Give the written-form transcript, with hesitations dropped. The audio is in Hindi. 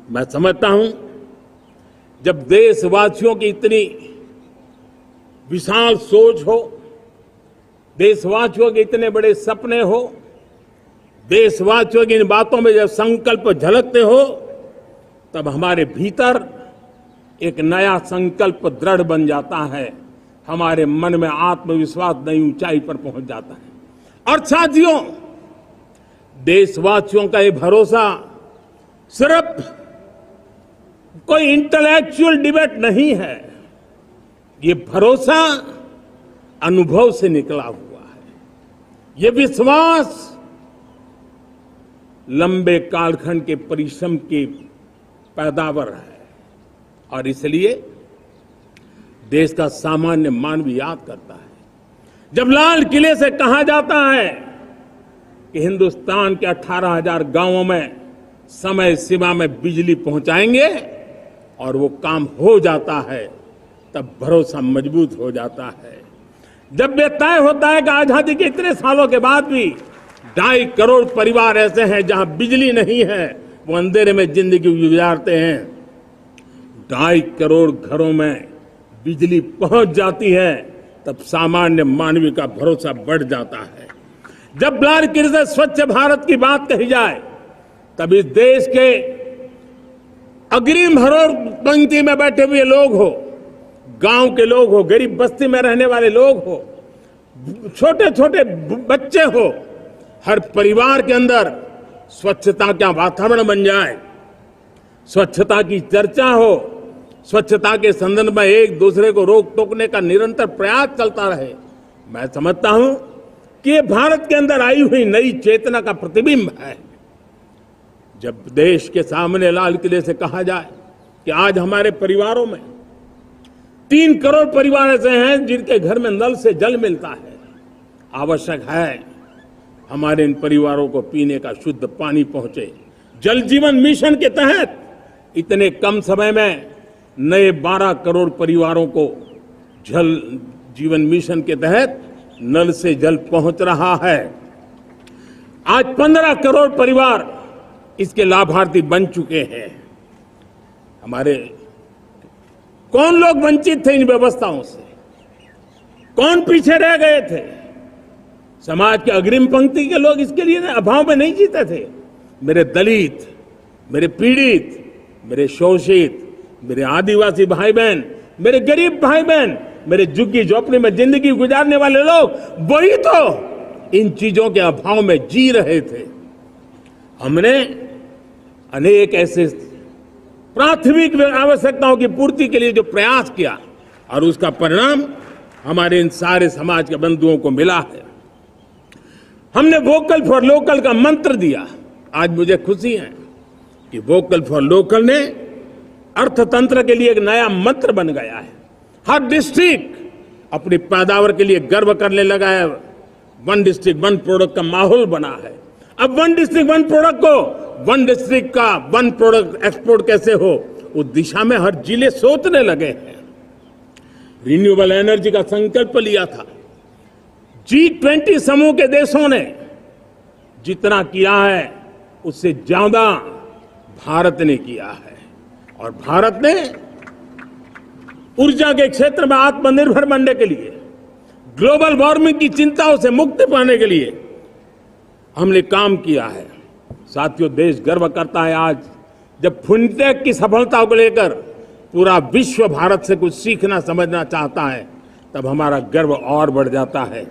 मैं समझता हूं जब देशवासियों की इतनी विशाल सोच हो, देशवासियों के इतने बड़े सपने हो, देशवासियों की इन बातों में जब संकल्प झलकते हो, तब हमारे भीतर एक नया संकल्प दृढ़ बन जाता है। हमारे मन में आत्मविश्वास नई ऊंचाई पर पहुंच जाता है। और साथियों, देशवासियों का ये भरोसा सिर्फ कोई इंटेलेक्चुअल डिबेट नहीं है, ये भरोसा अनुभव से निकला हुआ है। ये विश्वास लंबे कालखंड के परिश्रम की पैदावार है। और इसलिए देश का सामान्य मानव याद करता है जब लाल किले से कहा जाता है कि हिंदुस्तान के 18,000 गांवों में समय सीमा में बिजली पहुंचाएंगे, और वो काम हो जाता है, तब भरोसा मजबूत हो जाता है। जब ये तय होता है कि आजादी के इतने सालों के बाद भी 2.5 करोड़ परिवार ऐसे हैं जहां बिजली नहीं है, वो अंधेरे में जिंदगी गुजारते हैं, 2.5 करोड़ घरों में बिजली पहुंच जाती है, तब सामान्य मानवीय का भरोसा बढ़ जाता है। जब लाल किले से स्वच्छ भारत की बात कही जाए, तब इस देश के अग्रिम पंक्ति में बैठे हुए लोग हो, गांव के लोग हो, गरीब बस्ती में रहने वाले लोग हो, छोटे छोटे बच्चे हो, हर परिवार के अंदर स्वच्छता का वातावरण बन जाए, स्वच्छता की चर्चा हो, स्वच्छता के संदर्भ में एक दूसरे को रोक टोकने का निरंतर प्रयास चलता रहे। मैं समझता हूं कि ये भारत के अंदर आई हुई नई चेतना का प्रतिबिंब है। जब देश के सामने लाल किले से कहा जाए कि आज हमारे परिवारों में 3 करोड़ परिवार ऐसे हैं जिनके घर में नल से जल मिलता है, आवश्यक है हमारे इन परिवारों को पीने का शुद्ध पानी पहुंचे। जल जीवन मिशन के तहत इतने कम समय में नए 12 करोड़ परिवारों को जल जीवन मिशन के तहत नल से जल पहुंच रहा है। आज 15 करोड़ परिवार इसके लाभार्थी बन चुके हैं। हमारे कौन लोग वंचित थे इन व्यवस्थाओं से, कौन पीछे रह गए थे? समाज के अग्रिम पंक्ति के लोग इसके लिए अभाव में नहीं जीते थे। मेरे दलित, मेरे पीड़ित, मेरे शोषित, मेरे आदिवासी भाई बहन, मेरे गरीब भाई बहन, मेरे झुग्गी झोपड़ी में जिंदगी गुजारने वाले लोग, वही तो इन चीजों के अभाव में जी रहे थे। हमने अनेक ऐसे प्राथमिक आवश्यकताओं की पूर्ति के लिए जो प्रयास किया, और उसका परिणाम हमारे इन सारे समाज के बंधुओं को मिला है। हमने वोकल फॉर लोकल का मंत्र दिया। आज मुझे खुशी है कि वोकल फॉर लोकल ने अर्थतंत्र के लिए एक नया मंत्र बन गया है। हर डिस्ट्रिक्ट अपनी पैदावार के लिए गर्व करने लगा है। 1 डिस्ट्रिक्ट 1 प्रोडक्ट का माहौल बना है। अब 1 डिस्ट्रिक्ट 1 प्रोडक्ट को 1 डिस्ट्रिक्ट का 1 प्रोडक्ट एक्सपोर्ट कैसे हो, उस दिशा में हर जिले सोचने लगे हैं। रिन्यूएबल एनर्जी का संकल्प लिया था। G20 समूह के देशों ने जितना किया है उससे ज्यादा भारत ने किया है, और भारत ने ऊर्जा के क्षेत्र में आत्मनिर्भर बनने के लिए, ग्लोबल वार्मिंग की चिंताओं से मुक्ति पाने के लिए हमने काम किया है। साथियों, देश गर्व करता है आज जब फिनटेक की सफलता को लेकर पूरा विश्व भारत से कुछ सीखना समझना चाहता है, तब हमारा गर्व और बढ़ जाता है।